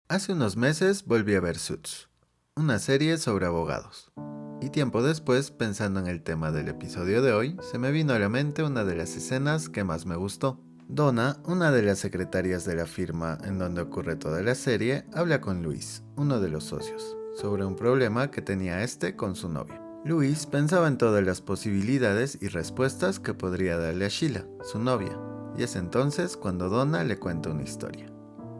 Hace unos meses volví a ver Suits, una serie sobre abogados. Y tiempo después, pensando en el tema del episodio de hoy, se me vino a la mente una de las escenas que más me gustó. Donna, una de las secretarias de la firma en donde ocurre toda la serie, habla con Luis, uno de los socios, sobre un problema que tenía este con su novia. Luis pensaba en todas las posibilidades y respuestas que podría darle a Sheila, su novia, y es entonces cuando Donna le cuenta una historia.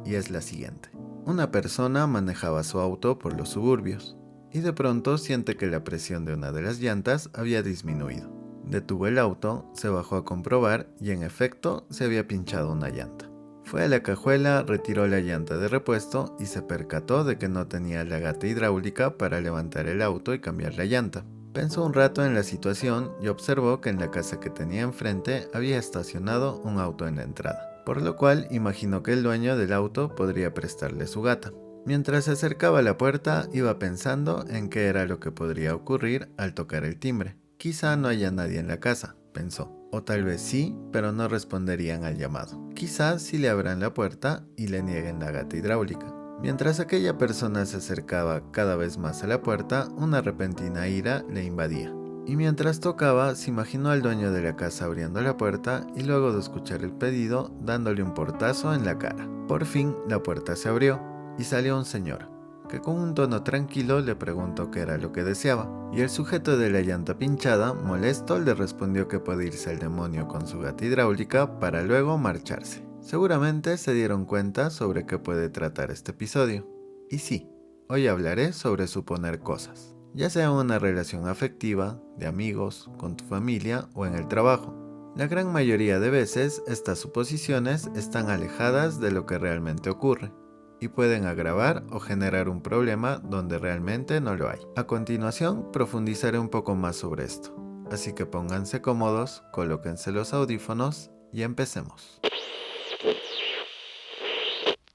Y es la siguiente. Una persona manejaba su auto por los suburbios y de pronto siente que la presión de una de las llantas había disminuido. Detuvo el auto, se bajó a comprobar y en efecto se había pinchado una llanta. Fue a la cajuela, retiró la llanta de repuesto y se percató de que no tenía la gata hidráulica para levantar el auto y cambiar la llanta. Pensó un rato en la situación y observó que en la casa que tenía enfrente había estacionado un auto en la entrada, por lo cual imaginó que el dueño del auto podría prestarle su gata. Mientras se acercaba a la puerta, iba pensando en qué era lo que podría ocurrir al tocar el timbre. Quizá no haya nadie en la casa, pensó. O tal vez sí, pero no responderían al llamado. Quizá sí le abran la puerta y le nieguen la gata hidráulica. Mientras aquella persona se acercaba cada vez más a la puerta, una repentina ira le invadía. Y mientras tocaba, se imaginó al dueño de la casa abriendo la puerta y luego de escuchar el pedido, dándole un portazo en la cara. Por fin, la puerta se abrió y salió un señor, que con un tono tranquilo le preguntó qué era lo que deseaba. Y el sujeto de la llanta pinchada, molesto, le respondió que puede irse al demonio con su gata hidráulica para luego marcharse. Seguramente se dieron cuenta sobre qué puede tratar este episodio. Y sí, hoy hablaré sobre suponer cosas, ya sea una relación afectiva, de amigos, con tu familia o en el trabajo. La gran mayoría de veces estas suposiciones están alejadas de lo que realmente ocurre y pueden agravar o generar un problema donde realmente no lo hay. A continuación, profundizaré un poco más sobre esto, así que pónganse cómodos, colóquense los audífonos y empecemos.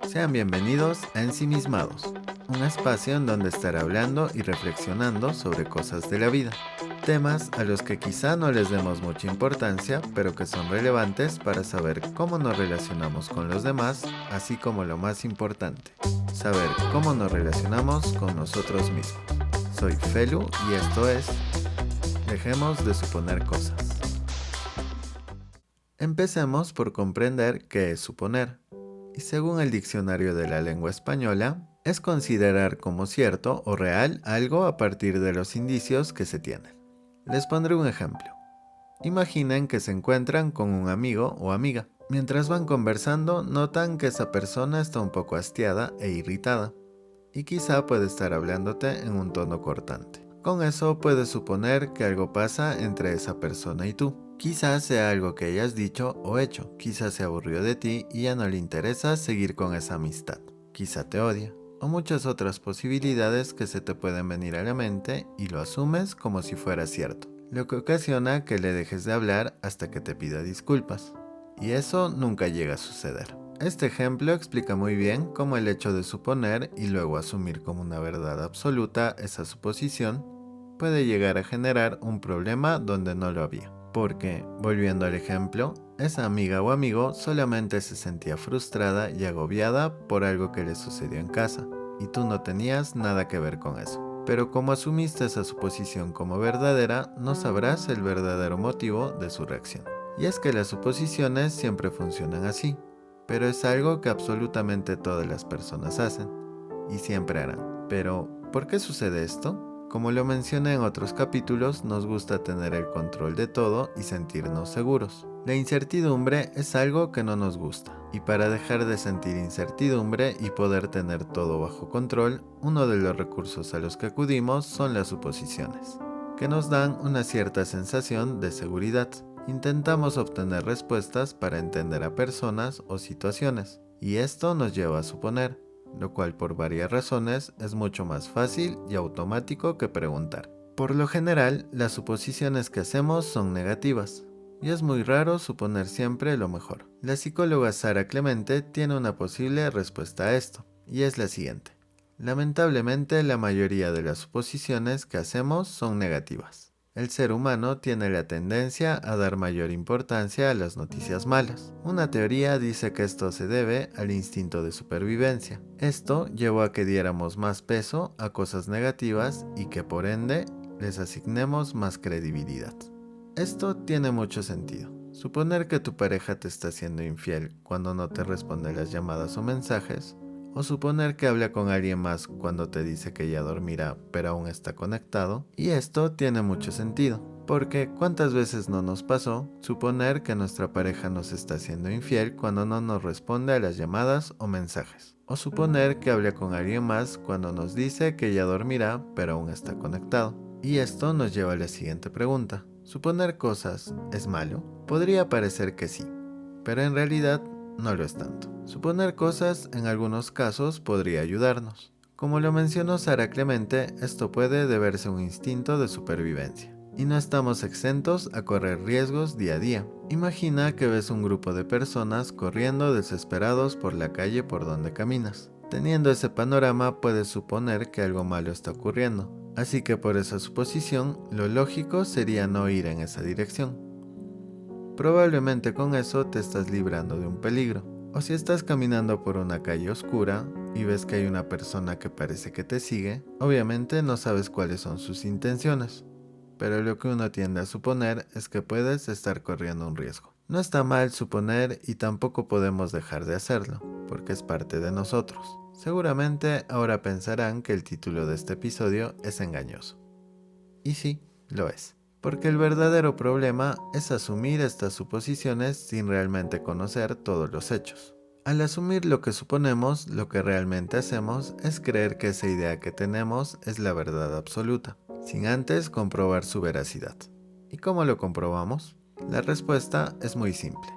Sean bienvenidos a Ensimismados, un espacio en donde estaré hablando y reflexionando sobre cosas de la vida, temas a los que quizá no les demos mucha importancia, pero que son relevantes para saber cómo nos relacionamos con los demás, así como lo más importante, saber cómo nos relacionamos con nosotros mismos. Soy Felu y esto es Dejemos de suponer cosas. Empecemos por comprender qué es suponer. Y según el diccionario de la lengua española, es considerar como cierto o real algo a partir de los indicios que se tienen. Les pondré un ejemplo. Imaginen que se encuentran con un amigo o amiga. Mientras van conversando, notan que esa persona está un poco hastiada e irritada, y quizá puede estar hablándote en un tono cortante. Con eso puedes suponer que algo pasa entre esa persona y tú. Quizás sea algo que hayas dicho o hecho, quizás se aburrió de ti y ya no le interesa seguir con esa amistad, quizá te odia, o muchas otras posibilidades que se te pueden venir a la mente y lo asumes como si fuera cierto, lo que ocasiona que le dejes de hablar hasta que te pida disculpas. Y eso nunca llega a suceder. Este ejemplo explica muy bien cómo el hecho de suponer y luego asumir como una verdad absoluta esa suposición puede llegar a generar un problema donde no lo había. Porque, volviendo al ejemplo, esa amiga o amigo solamente se sentía frustrada y agobiada por algo que le sucedió en casa, y tú no tenías nada que ver con eso. Pero como asumiste esa suposición como verdadera, no sabrás el verdadero motivo de su reacción. Y es que las suposiciones siempre funcionan así, pero es algo que absolutamente todas las personas hacen, y siempre harán. Pero, ¿por qué sucede esto? Como lo mencioné en otros capítulos, nos gusta tener el control de todo y sentirnos seguros. La incertidumbre es algo que no nos gusta, y para dejar de sentir incertidumbre y poder tener todo bajo control, uno de los recursos a los que acudimos son las suposiciones, que nos dan una cierta sensación de seguridad. Intentamos obtener respuestas para entender a personas o situaciones, y esto nos lleva a suponer, lo cual por varias razones es mucho más fácil y automático que preguntar. Por lo general, las suposiciones que hacemos son negativas, y es muy raro suponer siempre lo mejor. La psicóloga Sara Clemente tiene una posible respuesta a esto, y es la siguiente. Lamentablemente, la mayoría de las suposiciones que hacemos son negativas. El ser humano tiene la tendencia a dar mayor importancia a las noticias malas. Una teoría dice que esto se debe al instinto de supervivencia. Esto llevó a que diéramos más peso a cosas negativas y que por ende les asignemos más credibilidad. Esto tiene mucho sentido. Suponer que tu pareja te está siendo infiel cuando no te responde las llamadas o mensajes, o suponer que habla con alguien más cuando te dice que ya dormirá pero aún está conectado, y esto tiene mucho sentido, porque ¿cuántas veces no nos pasó suponer que nuestra pareja nos está siendo infiel cuando no nos responde a las llamadas o mensajes? O suponer que habla con alguien más cuando nos dice que ya dormirá pero aún está conectado. Y esto nos lleva a la siguiente pregunta. ¿Suponer cosas es malo? Podría parecer que sí, pero en realidad no lo es tanto. Suponer cosas en algunos casos podría ayudarnos. Como lo mencionó Sara Clemente, esto puede deberse a un instinto de supervivencia. Y no estamos exentos a correr riesgos día a día. Imagina que ves un grupo de personas corriendo desesperados por la calle por donde caminas. Teniendo ese panorama puedes suponer que algo malo está ocurriendo. Así que por esa suposición, lo lógico sería no ir en esa dirección. Probablemente con eso te estás librando de un peligro. O si estás caminando por una calle oscura y ves que hay una persona que parece que te sigue, obviamente no sabes cuáles son sus intenciones, pero lo que uno tiende a suponer es que puedes estar corriendo un riesgo. No está mal suponer y tampoco podemos dejar de hacerlo, porque es parte de nosotros. Seguramente ahora pensarán que el título de este episodio es engañoso. Y sí, lo es. Porque el verdadero problema es asumir estas suposiciones sin realmente conocer todos los hechos. Al asumir lo que suponemos, lo que realmente hacemos es creer que esa idea que tenemos es la verdad absoluta, sin antes comprobar su veracidad. ¿Y cómo lo comprobamos? La respuesta es muy simple: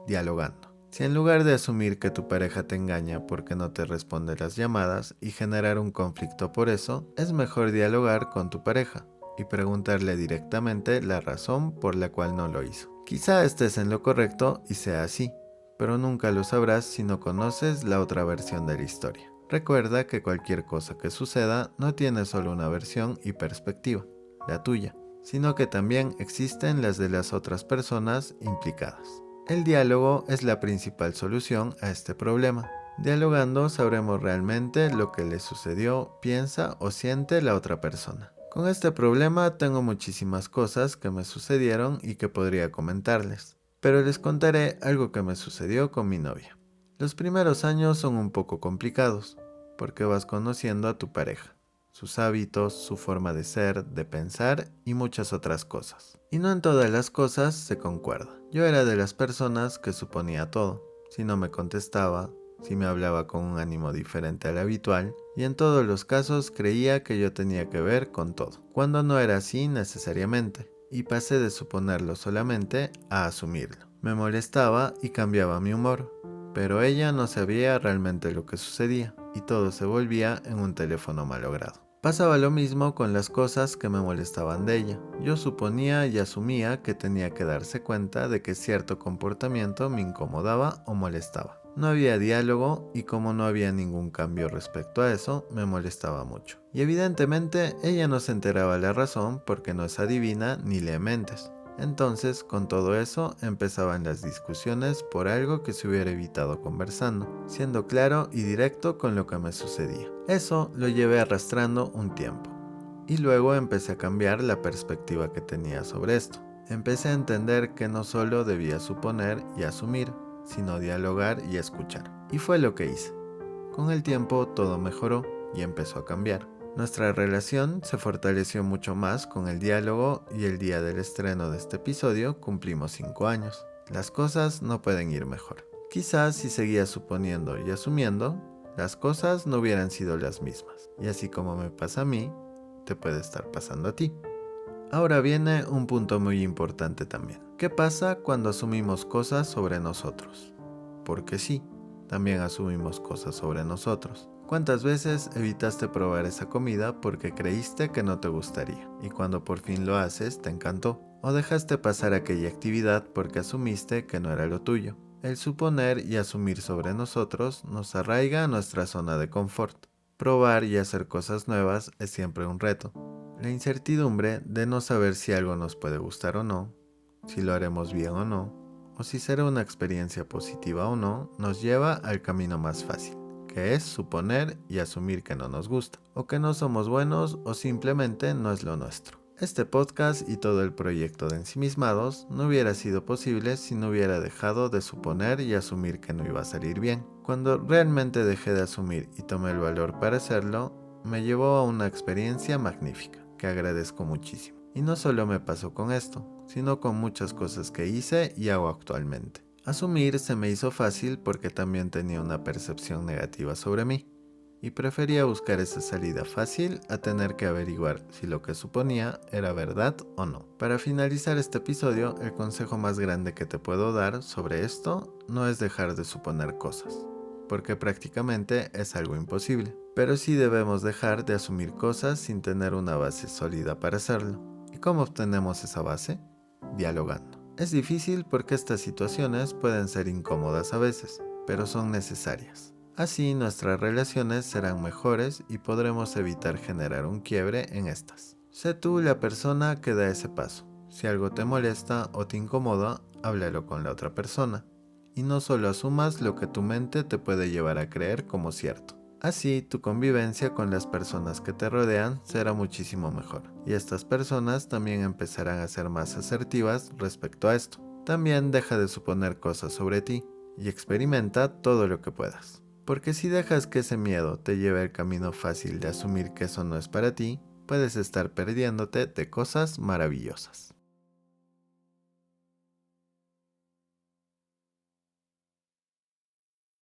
dialogando. Si en lugar de asumir que tu pareja te engaña porque no te responde las llamadas y generar un conflicto por eso, es mejor dialogar con tu pareja y preguntarle directamente la razón por la cual no lo hizo. Quizá estés en lo correcto y sea así, pero nunca lo sabrás si no conoces la otra versión de la historia. Recuerda que cualquier cosa que suceda no tiene solo una versión y perspectiva, la tuya, sino que también existen las de las otras personas implicadas. El diálogo es la principal solución a este problema. Dialogando sabremos realmente lo que le sucedió, piensa o siente la otra persona. Con este problema tengo muchísimas cosas que me sucedieron y que podría comentarles, pero les contaré algo que me sucedió con mi novia. Los primeros años son un poco complicados, porque vas conociendo a tu pareja, sus hábitos, su forma de ser, de pensar y muchas otras cosas. Y no en todas las cosas se concuerda. Yo era de las personas que suponía todo. Si no me contestaba, si me hablaba con un ánimo diferente al habitual, y en todos los casos creía que yo tenía que ver con todo, cuando no era así necesariamente, y pasé de suponerlo solamente a asumirlo. Me molestaba y cambiaba mi humor, pero ella no sabía realmente lo que sucedía, y todo se volvía en un teléfono malogrado. Pasaba lo mismo con las cosas que me molestaban de ella. Yo suponía y asumía que tenía que darse cuenta de que cierto comportamiento me incomodaba o molestaba. No había diálogo y como no había ningún cambio respecto a eso, me molestaba mucho. Y evidentemente ella no se enteraba la razón porque no es adivina ni lee mentes. Entonces, con todo eso, empezaban las discusiones por algo que se hubiera evitado conversando, siendo claro y directo con lo que me sucedía. Eso lo llevé arrastrando un tiempo. Y luego empecé a cambiar la perspectiva que tenía sobre esto. Empecé a entender que no solo debía suponer y asumir, sino dialogar y escuchar. Y fue lo que hice. Con el tiempo todo mejoró y empezó a cambiar. Nuestra relación se fortaleció mucho más con el diálogo y el día del estreno de este episodio cumplimos 5 años. Las cosas no pueden ir mejor. Quizás si seguía suponiendo y asumiendo, las cosas no hubieran sido las mismas. Y así como me pasa a mí, te puede estar pasando a ti. Ahora viene un punto muy importante también. ¿Qué pasa cuando asumimos cosas sobre nosotros? Porque sí, también asumimos cosas sobre nosotros. ¿Cuántas veces evitaste probar esa comida porque creíste que no te gustaría? Y cuando por fin lo haces, te encantó. O dejaste pasar aquella actividad porque asumiste que no era lo tuyo. El suponer y asumir sobre nosotros nos arraiga a nuestra zona de confort. Probar y hacer cosas nuevas es siempre un reto. La incertidumbre de no saber si algo nos puede gustar o no, si lo haremos bien o no, o si será una experiencia positiva o no, nos lleva al camino más fácil, que es suponer y asumir que no nos gusta, o que no somos buenos o simplemente no es lo nuestro. Este podcast y todo el proyecto de Ensimismados no hubiera sido posible si no hubiera dejado de suponer y asumir que no iba a salir bien. Cuando realmente dejé de asumir y tomé el valor para hacerlo, me llevó a una experiencia magnífica, que agradezco muchísimo. Y no solo me pasó con esto, sino con muchas cosas que hice y hago actualmente. Asumir se me hizo fácil porque también tenía una percepción negativa sobre mí, y prefería buscar esa salida fácil a tener que averiguar si lo que suponía era verdad o no. Para finalizar este episodio, el consejo más grande que te puedo dar sobre esto no es dejar de suponer cosas, porque prácticamente es algo imposible. Pero sí debemos dejar de asumir cosas sin tener una base sólida para hacerlo. ¿Y cómo obtenemos esa base? Dialogando. Es difícil porque estas situaciones pueden ser incómodas a veces, pero son necesarias. Así nuestras relaciones serán mejores y podremos evitar generar un quiebre en estas. Sé tú la persona que da ese paso. Si algo te molesta o te incomoda, háblalo con la otra persona. Y no solo asumas lo que tu mente te puede llevar a creer como cierto. Así, tu convivencia con las personas que te rodean será muchísimo mejor. Y estas personas también empezarán a ser más asertivas respecto a esto. También deja de suponer cosas sobre ti y experimenta todo lo que puedas. Porque si dejas que ese miedo te lleve al camino fácil de asumir que eso no es para ti, puedes estar perdiéndote de cosas maravillosas.